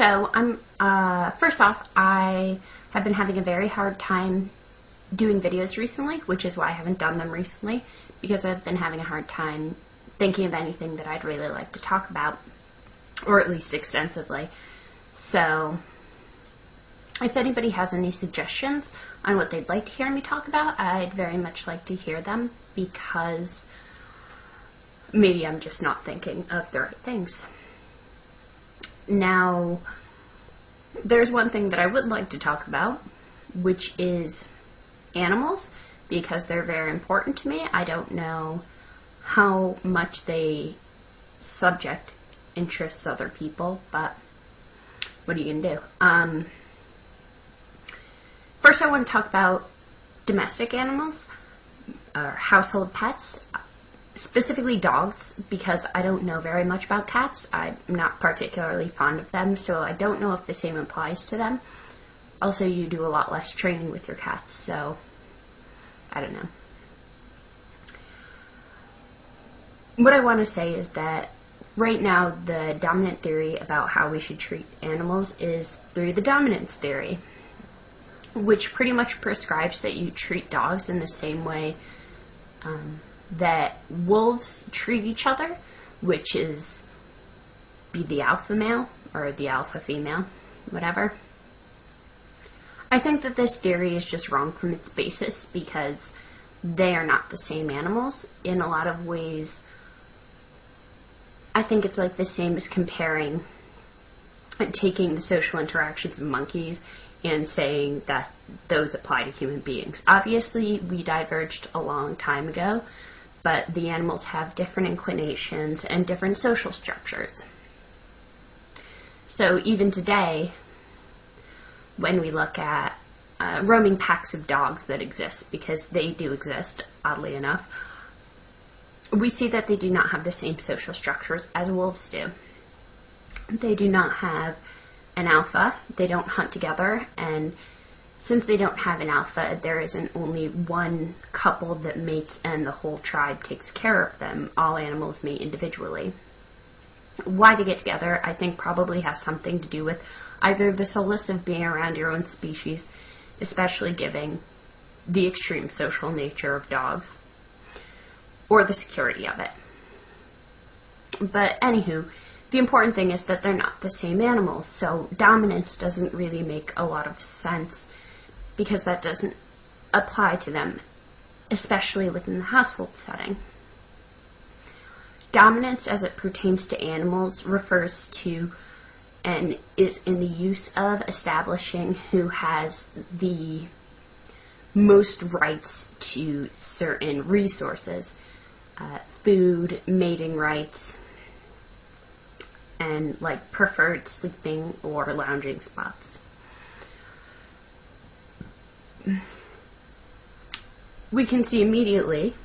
So first off, I have been having a very hard time doing videos recently, which is why I haven't done them recently, because I've been having a hard time thinking of anything that I'd really like to talk about, or at least extensively. So if anybody has any suggestions on what they'd like to hear me talk about, I'd very much like to hear them, because maybe I'm just not thinking of the right things. Now, there's one thing that I would like to talk about, which is animals, because they're very important to me. I don't know how much they subject interests other people, but what are you going to do? First, I want to talk about domestic animals, or household pets, specifically dogs, because I don't know very much about cats. I'm not particularly fond of them, so I don't know if the same applies to them. Also, you do a lot less training with your cats, so I don't know. What I want to say is that right now the dominant theory about how we should treat animals is through the dominance theory, which pretty much prescribes that you treat dogs in the same way that wolves treat each other, which is be the alpha male or the alpha female, whatever. I think that this theory is just wrong from its basis, because they are not the same animals. In a lot of ways, I think it's like the same as comparing and taking the social interactions of monkeys and saying that those apply to human beings. Obviously, we diverged a long time ago, but the animals have different inclinations and different social structures. So even today, when we look at roaming packs of dogs that exist, because they do exist, oddly enough, we see that they do not have the same social structures as wolves do. They do not have an alpha, they don't hunt together, and since they don't have an alpha, there isn't only one couple that mates and the whole tribe takes care of them. All animals mate individually. Why they get together, I think, probably has something to do with either the solace of being around your own species, especially given the extreme social nature of dogs, or the security of it. But anywho, the important thing is that they're not the same animals, so dominance doesn't really make a lot of sense, because that doesn't apply to them, especially within the household setting. Dominance, as it pertains to animals, refers to and is in the use of establishing who has the most rights to certain resources, food, mating rights, and like preferred sleeping or lounging spots. We can see immediately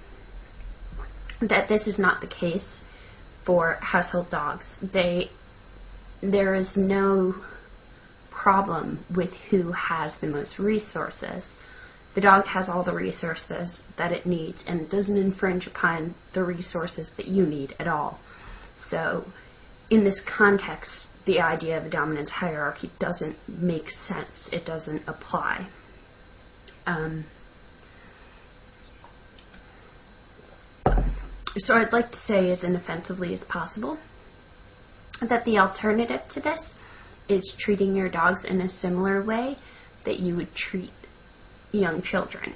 that this is not the case for household dogs. There is no problem with who has the most resources. The dog has all the resources that it needs, and it doesn't infringe upon the resources that you need at all. So, in this context, the idea of a dominance hierarchy doesn't make sense. It doesn't apply. So I'd like to say, as inoffensively as possible, that the alternative to this is treating your dogs in a similar way that you would treat young children.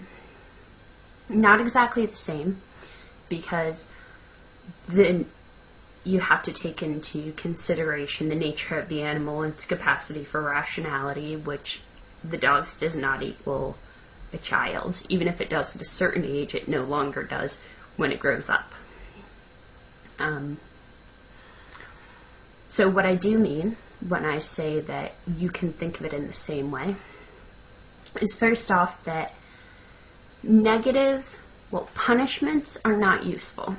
Not exactly the same, because then you have to take into consideration the nature of the animal and its capacity for rationality, which the dogs does not equal a child's. Even if it does at a certain age, it no longer does when it grows up. So what I do mean when I say that you can think of it in the same way is, first off, that punishments are not useful,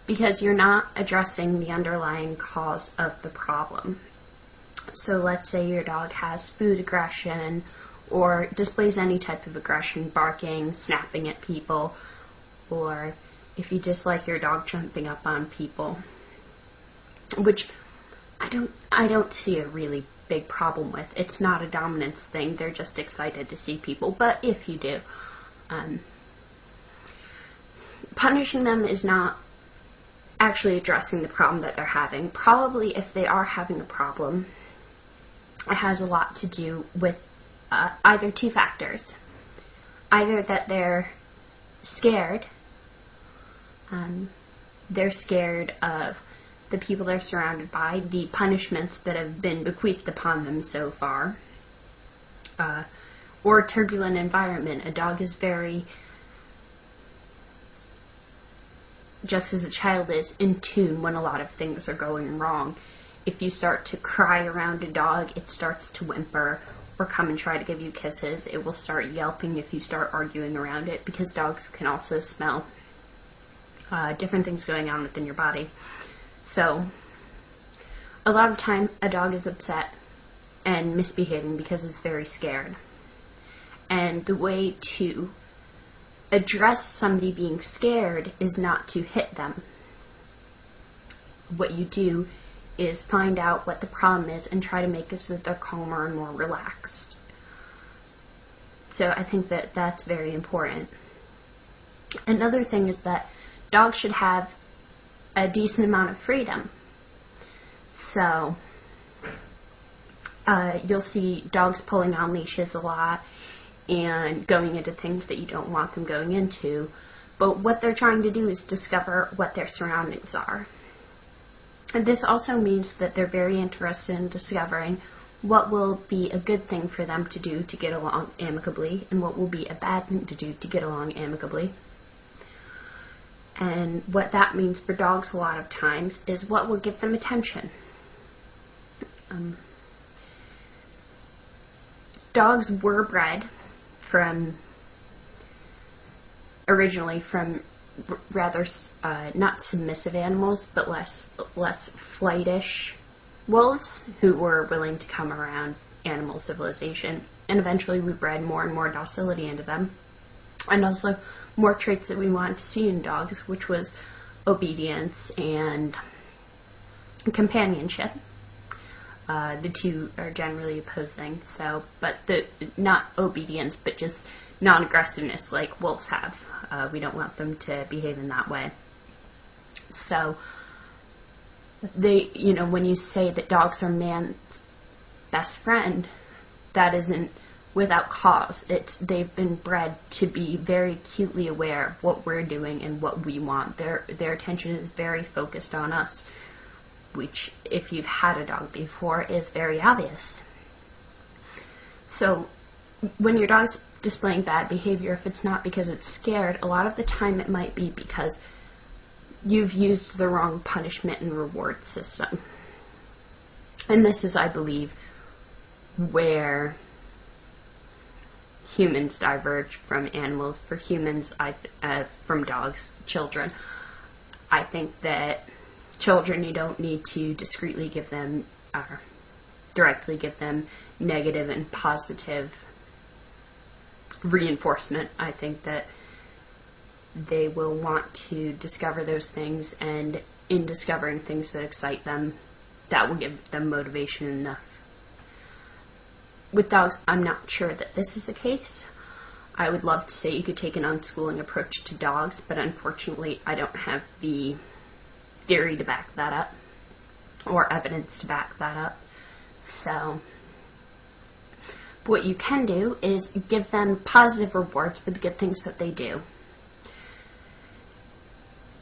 because you're not addressing the underlying cause of the problem. So let's say your dog has food aggression or displays any type of aggression, barking, snapping at people, or if you dislike your dog jumping up on people, which I don't see a really big problem with. It's not a dominance thing. They're just excited to see people. But if you do, punishing them is not actually addressing the problem that they're having. Probably if they are having a problem, it has a lot to do with either two factors. Either that they're scared. They're scared of the people they're surrounded by, the punishments that have been bequeathed upon them so far, or a turbulent environment. A dog is very, just as a child is, in tune when a lot of things are going wrong. If you start to cry around a dog, it starts to whimper or come and try to give you kisses. It will start yelping if you start arguing around it, because dogs can also smell different things going on within your body. So, a lot of time, a dog is upset and misbehaving because it's very scared. And the way to address somebody being scared is not to hit them. What you do is find out what the problem is and try to make it so that they're calmer and more relaxed. So I think that that's very important. Another thing is that dogs should have a decent amount of freedom. So, you'll see dogs pulling on leashes a lot and going into things that you don't want them going into. But what they're trying to do is discover what their surroundings are. And this also means that they're very interested in discovering what will be a good thing for them to do to get along amicably and what will be a bad thing to do to get along amicably. And what that means for dogs a lot of times is what will give them attention. Dogs were bred originally from rather not submissive animals, but less flightish wolves who were willing to come around animal civilization. And eventually we bred more and more docility into them. And also more traits that we wanted to see in dogs, which was obedience and companionship. The two are generally opposing, but not obedience, but just non-aggressiveness like wolves have. We don't want them to behave in that way. So, when you say that dogs are man's best friend, that isn't without cause. They've been bred to be very acutely aware of what we're doing and what we want. Their attention is very focused on us, which, if you've had a dog before, is very obvious. So, when your dog's displaying bad behavior, if it's not because it's scared, a lot of the time it might be because you've used the wrong punishment and reward system. And this is, I believe, where humans diverge from animals. For humans, from dogs, children, I think that children, you don't need to discreetly give them, or directly give them, negative and positive reinforcement. I think that they will want to discover those things, and in discovering things that excite them, that will give them motivation enough. With dogs, I'm not sure that this is the case. I would love to say you could take an unschooling approach to dogs, but unfortunately I don't have the theory to back that up, or evidence to back that up. So, what you can do is give them positive rewards for the good things that they do.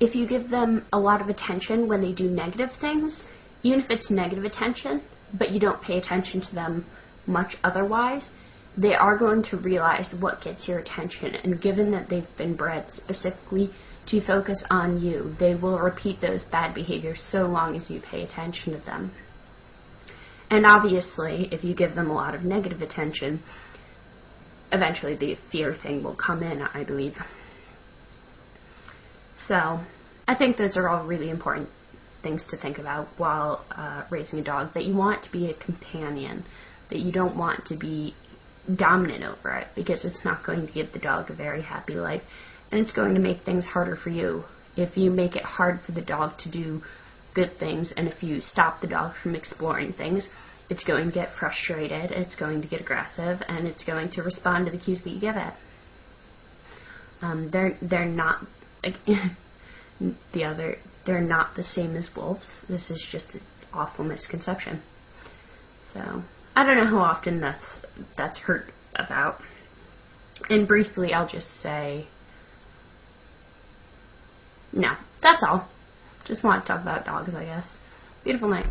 If you give them a lot of attention when they do negative things, even if it's negative attention, but you don't pay attention to them much otherwise, they are going to realize what gets your attention, and given that they've been bred specifically to focus on you, they will repeat those bad behaviors so long as you pay attention to them. And obviously, if you give them a lot of negative attention, eventually the fear thing will come in, I believe. So, I think those are all really important things to think about while raising a dog, that you want to be a companion, that you don't want to be dominant over it, because it's not going to give the dog a very happy life, and it's going to make things harder for you. If you make it hard for the dog to do good things, and if you stop the dog from exploring things, It's going to get frustrated, it's going to get aggressive, and it's going to respond to the cues that you give it. They're not like they're not the same as wolves. This is just an awful misconception. So I don't know how often that's heard about. And briefly, I'll just say no. That's all. Just want to talk about dogs, I guess. Beautiful night.